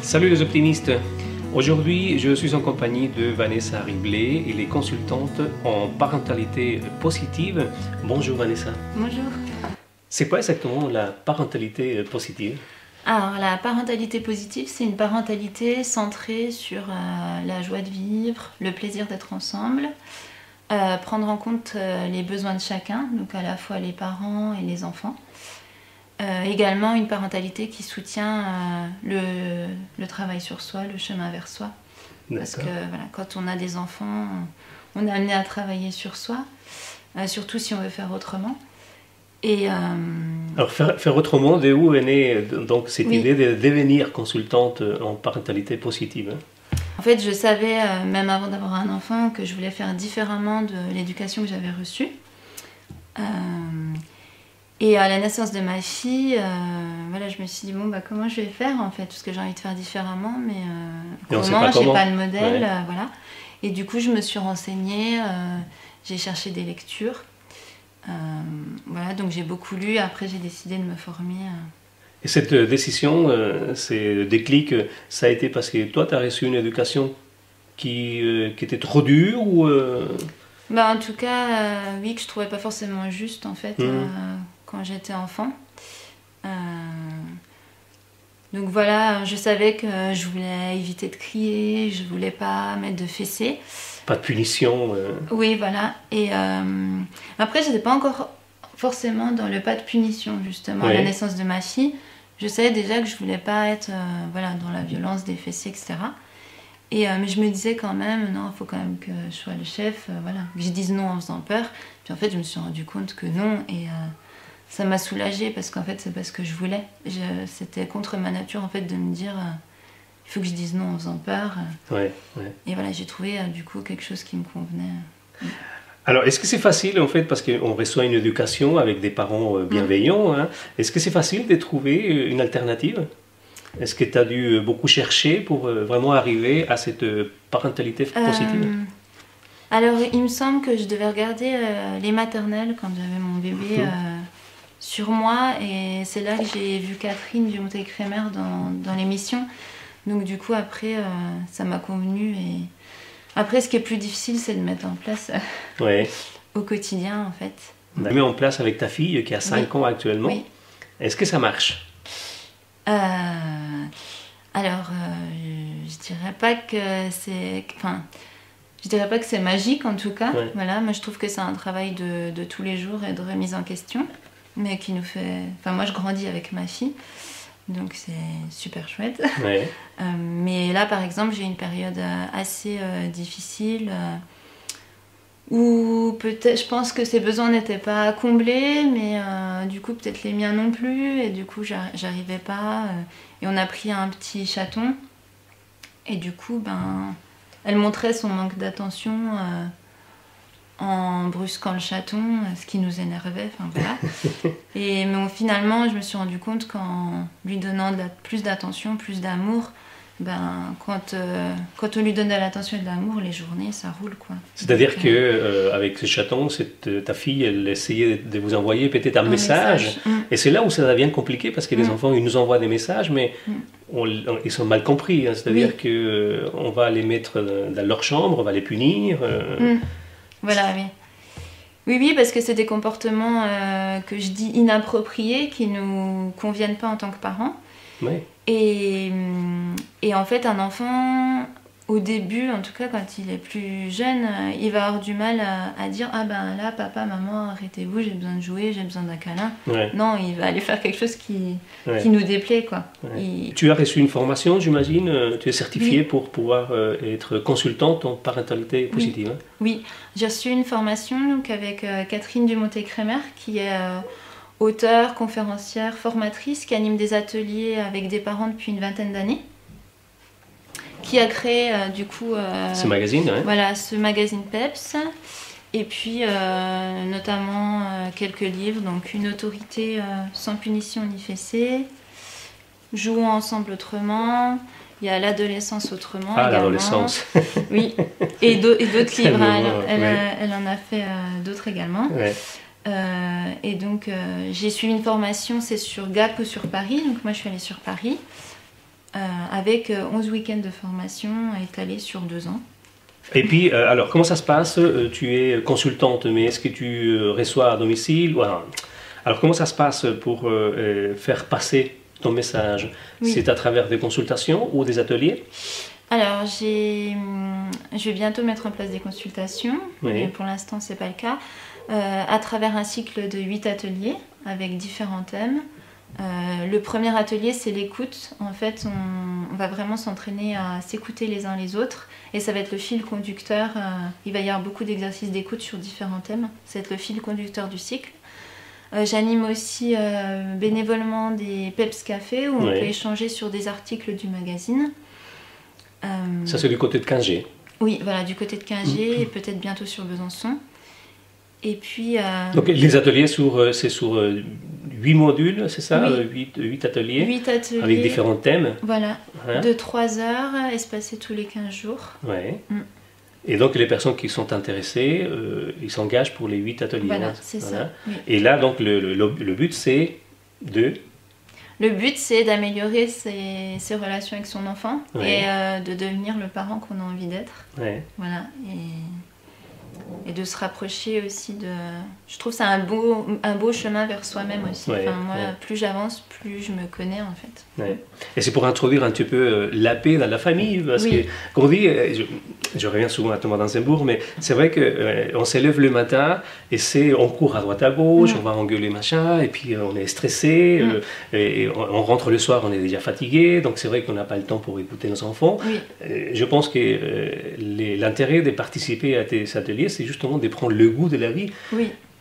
Salut les optimistes. Aujourd'hui, je suis en compagnie de Vanessa Riblet, elle est consultante en parentalité positive. Bonjour Vanessa. Bonjour. C'est quoi exactement la parentalité positive? Alors, la parentalité positive, c'est une parentalité centrée sur la joie de vivre, le plaisir d'être ensemble, prendre en compte les besoins de chacun, donc à la fois les parents et les enfants. Également une parentalité qui soutient le travail sur soi, le chemin vers soi. Parce que voilà, quand on a des enfants, on est amené à travailler sur soi, surtout si on veut faire autrement. Et alors faire autrement, de où est née donc cette idée de devenir consultante en parentalité positive? En fait, je savais, même avant d'avoir un enfant, que je voulais faire différemment de l'éducation que j'avais reçue. Et à la naissance de ma fille, voilà, je me suis dit, bon, bah, comment je vais faire en fait? Parce que j'ai envie de faire différemment, mais comment? Je n'ai pas de modèle, voilà. Et du coup, je me suis renseignée, j'ai cherché des lectures. Voilà, donc j'ai beaucoup lu, après j'ai décidé de me former. Et cette décision, ce déclic, ça a été parce que toi, tu as reçu une éducation qui était trop dure ou Bah, en tout cas, oui, que je trouvais pas forcément juste en fait quand j'étais enfant. Donc voilà, je savais que je voulais éviter de crier, je voulais pas mettre de fessées. Pas de punition. Oui, voilà. Et après, j'étais pas encore forcément dans le pas de punition justement à la naissance de ma fille. Je savais déjà que je voulais pas être voilà, dans la violence, des fessées, etc. Et, mais je me disais quand même, non, il faut quand même que je sois le chef, voilà, que je dise non en faisant peur. Puis en fait, je me suis rendu compte que non, et ça m'a soulagée parce qu'en fait, c'est parce que je voulais. C'était contre ma nature en fait de me dire, il faut que je dise non en faisant peur. Et voilà, j'ai trouvé du coup quelque chose qui me convenait. Alors, est-ce que c'est facile en fait, parce qu'on reçoit une éducation avec des parents bienveillants, hein, est-ce que c'est facile de trouver une alternative? Est-ce que tu as dû beaucoup chercher pour vraiment arriver à cette parentalité positive? Alors, il me semble que je devais regarder les maternelles quand j'avais mon bébé sur moi. Et c'est là que j'ai vu Catherine du Montécrémer dans l'émission. Donc du coup, après, ça m'a convenu. Et après, ce qui est plus difficile, c'est de mettre en place au quotidien, en fait. Tu l'as mis en place avec ta fille qui a 5 ans actuellement. Oui. Est-ce que ça marche? Alors, je dirais pas que c'est... Enfin, je dirais pas que c'est magique, en tout cas. Voilà, moi, je trouve que c'est un travail de tous les jours et de remise en question. Mais qui nous fait... Enfin, moi, je grandis avec ma fille. Donc, c'est super chouette. Mais là, par exemple, j'ai une période assez difficile... où peut-être, je pense que ses besoins n'étaient pas comblés, mais du coup peut-être les miens non plus, et du coup j'arrivais pas, et on a pris un petit chaton, et du coup elle montrait son manque d'attention en brusquant le chaton, ce qui nous énervait, enfin voilà. Mais finalement je me suis rendu compte qu'en lui donnant plus d'attention, plus d'amour, quand on lui donne de l'attention et de l'amour, les journées, ça roule, quoi. C'est-à-dire qu'avec ce chaton, ta fille, elle essayait de vous envoyer peut-être un message. Et c'est là où ça devient compliqué, parce que les enfants, ils nous envoient des messages, mais ils sont mal compris. Hein. C'est-à-dire qu'on va les mettre dans leur chambre, on va les punir. Voilà, oui. Oui, parce que c'est des comportements que je dis inappropriés, qui ne nous conviennent pas en tant que parents. Et en fait, un enfant, au début, en tout cas quand il est plus jeune, il va avoir du mal à dire « Ah ben là, papa, maman, arrêtez-vous, j'ai besoin de jouer, j'ai besoin d'un câlin. » Non, il va aller faire quelque chose qui nous déplaît, quoi. Tu as reçu une formation, j'imagine, tu es certifiée pour pouvoir être consultante en parentalité positive. Hein? Oui, j'ai reçu une formation donc, avec Catherine du Montécrémer, qui est... auteure, conférencière, formatrice, qui anime des ateliers avec des parents depuis une vingtaine d'années, qui a créé du coup ce magazine, voilà, ce magazine PEPS, et puis notamment quelques livres, donc Une autorité sans punition ni fessée, Jouons ensemble autrement, il y a L'adolescence autrement également. L'adolescence. Oui, et d'autres livres, elle en a fait d'autres également. Et donc j'ai suivi une formation, c'est sur Gap ou sur Paris, donc moi je suis allée sur Paris. avec 11 week-ends de formation étalés sur 2 ans. Et puis, alors, comment ça se passe? Tu es consultante, mais est-ce que tu reçois à domicile? Voilà. Alors, comment ça se passe pour faire passer ton message? Oui. C'est à travers des consultations ou des ateliers? Alors, je vais bientôt mettre en place des consultations, oui. Mais pour l'instant, ce n'est pas le cas. À travers un cycle de 8 ateliers avec différents thèmes. Le premier atelier, c'est l'écoute. En fait, on va vraiment s'entraîner à s'écouter les uns les autres. Et ça va être le fil conducteur. Il va y avoir beaucoup d'exercices d'écoute sur différents thèmes. Ça va être le fil conducteur du cycle. J'anime aussi bénévolement des PEPS Café où on peut échanger sur des articles du magazine. Ça, c'est du côté de 15G. Oui, voilà, du côté de 15G et peut-être bientôt sur Besançon. Et puis... Donc les ateliers, c'est sur 8 modules, c'est ça? Oui. 8 ateliers. 8 ateliers. Avec différents thèmes. Voilà, de 3 heures, espacés tous les 15 jours. Ouais. Et donc les personnes qui sont intéressées, ils s'engagent pour les 8 ateliers. Voilà, c'est ça. Oui. Et là, donc le but, c'est de... Le but, c'est d'améliorer ses relations avec son enfant et de devenir le parent qu'on a envie d'être. Voilà. Et de se rapprocher aussi de... Je trouve que c'est un beau chemin vers soi-même aussi. Plus j'avance, plus je me connais en fait. Et c'est pour introduire un petit peu la paix dans la famille, parce que, comme on dit, je reviens souvent à Thomas d'Anzenbourg, mais c'est vrai qu'on s'élève le matin et on court à droite à gauche, on va engueuler machin, et puis on est stressé, et on rentre le soir, on est déjà fatigué, donc c'est vrai qu'on n'a pas le temps pour écouter nos enfants. Je pense que l'intérêt de participer à ces ateliers, c'est justement de prendre le goût de la vie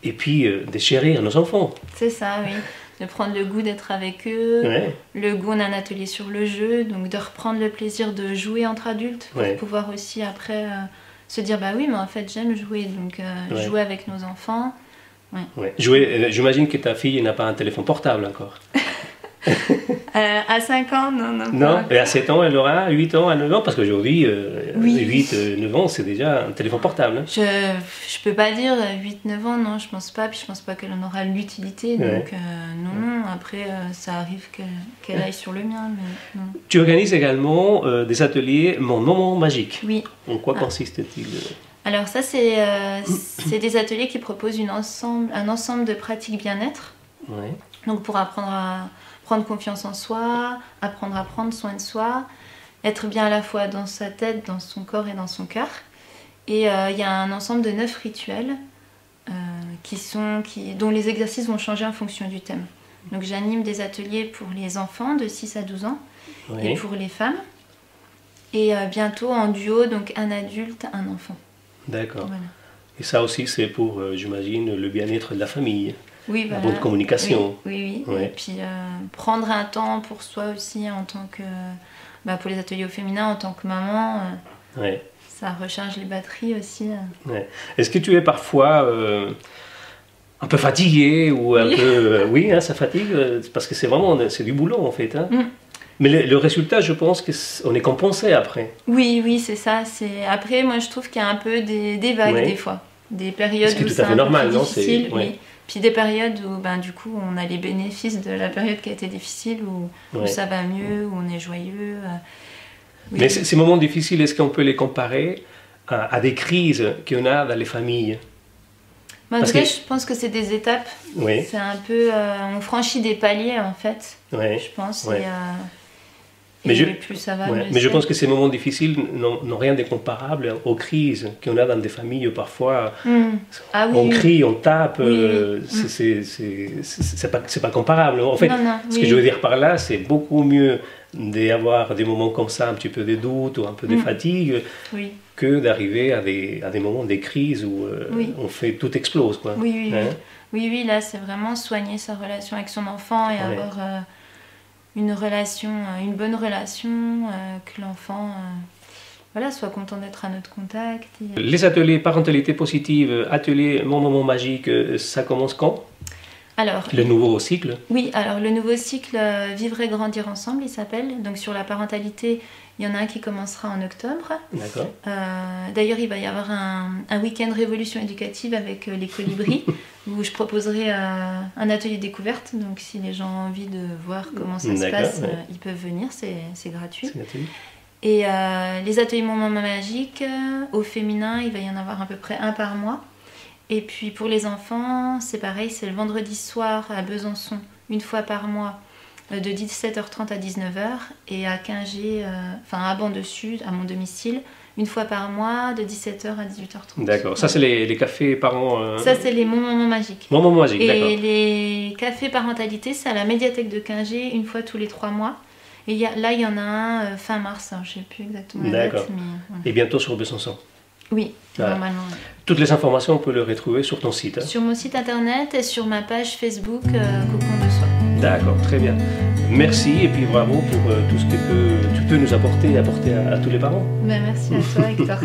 et puis de chérir nos enfants. C'est ça, oui. De prendre le goût d'être avec eux, le goût d'un atelier sur le jeu, donc de reprendre le plaisir de jouer entre adultes pour pouvoir aussi après se dire bah oui, mais en fait j'aime jouer, donc jouer avec nos enfants. Jouer, j'imagine que ta fille n'a pas un téléphone portable encore. À 5 ans, non. Non, et à 7 ans, elle aura 8 ans, à 9 ans, parce qu'aujourd'hui, 8, 9 ans, c'est déjà un téléphone portable. Hein. Je peux pas dire 8, 9 ans, non, je pense pas, puis je pense pas qu'elle en aura l'utilité, donc non, après, ça arrive qu'elle aille sur le mien, mais non. Tu organises également des ateliers Mon Moment Magique. Oui. En quoi consiste-t-il? Alors ça, c'est des ateliers qui proposent un ensemble de pratiques bien-être, donc pour apprendre à prendre confiance en soi, apprendre à prendre soin de soi, être bien à la fois dans sa tête, dans son corps et dans son cœur. Et il y a un ensemble de 9 rituels dont les exercices vont changer en fonction du thème. Donc j'anime des ateliers pour les enfants de 6 à 12 ans et pour les femmes. Et bientôt en duo, donc un adulte, un enfant. D'accord. Voilà. Et ça aussi c'est pour, j'imagine, le bien-être de la famille. Oui, voilà. La bonne communication. Oui. Et puis prendre un temps pour soi aussi en tant que... pour les ateliers au féminin, en tant que maman, ça recharge les batteries aussi. Est-ce que tu es parfois un peu fatiguée ou un peu... oui, ça fatigue, parce que c'est du boulot en fait. Hein. Mais le résultat, je pense qu'on est compensé après. Oui, c'est ça. Après, moi je trouve qu'il y a un peu des vagues des fois. Des périodes où c'est un peu plus difficile. Puis des périodes où du coup on a les bénéfices de la période qui a été difficile, où ça va mieux, où on est joyeux. Mais ces moments difficiles, est-ce qu'on peut les comparer à des crises qu'on a dans les familles? En tout cas, je pense que c'est des étapes. C'est un peu... on franchit des paliers en fait, je pense. Mais plus ça va, mais je pense que ces moments difficiles n'ont rien de comparable aux crises qu'on a dans des familles où parfois on crie, on tape, c'est pas comparable. En fait, ce que je veux dire par là, c'est beaucoup mieux d'avoir des moments comme ça, un petit peu de doute ou un peu de fatigue, que d'arriver à des moments de crise où tout explose. Quoi. Oui, là c'est vraiment soigner sa relation avec son enfant et avoir... une bonne relation, que l'enfant soit content d'être à notre contact. Les ateliers parentalité positive, atelier Mon Moment Magique, ça commence quand? Alors, le nouveau cycle? Oui, alors le nouveau cycle Vivre et grandir ensemble, il s'appelle. Donc sur la parentalité, il y en a un qui commencera en octobre. D'accord. D'ailleurs, il va y avoir un week-end révolution éducative avec les colibris, où je proposerai un atelier découverte. Donc si les gens ont envie de voir comment ça se passe, ils peuvent venir, c'est gratuit. Et les ateliers Moment Magique, au féminin, il va y en avoir à peu près un par mois. Et puis pour les enfants, c'est pareil, c'est le vendredi soir à Besançon, une fois par mois, de 17h30 à 19h, et à Quingé, à Banc-Dessus, à mon domicile, une fois par mois, de 17h à 18h30. D'accord, ça c'est les cafés parents... Ça c'est les moments magiques. Moments magiques, d'accord. Et les cafés parentalité, c'est à la médiathèque de Quingé, une fois tous les 3 mois. Et là, il y en a un fin mars, je ne sais plus exactement la date. Mais... Et bientôt sur Besançon? Oui, normalement. Toutes les informations, on peut les retrouver sur ton site. Sur mon site internet et sur ma page Facebook Cocon de Soi. D'accord, très bien. Merci et puis bravo pour tout ce que tu peux nous apporter et apporter à tous les parents. Ben, merci à toi, Hector.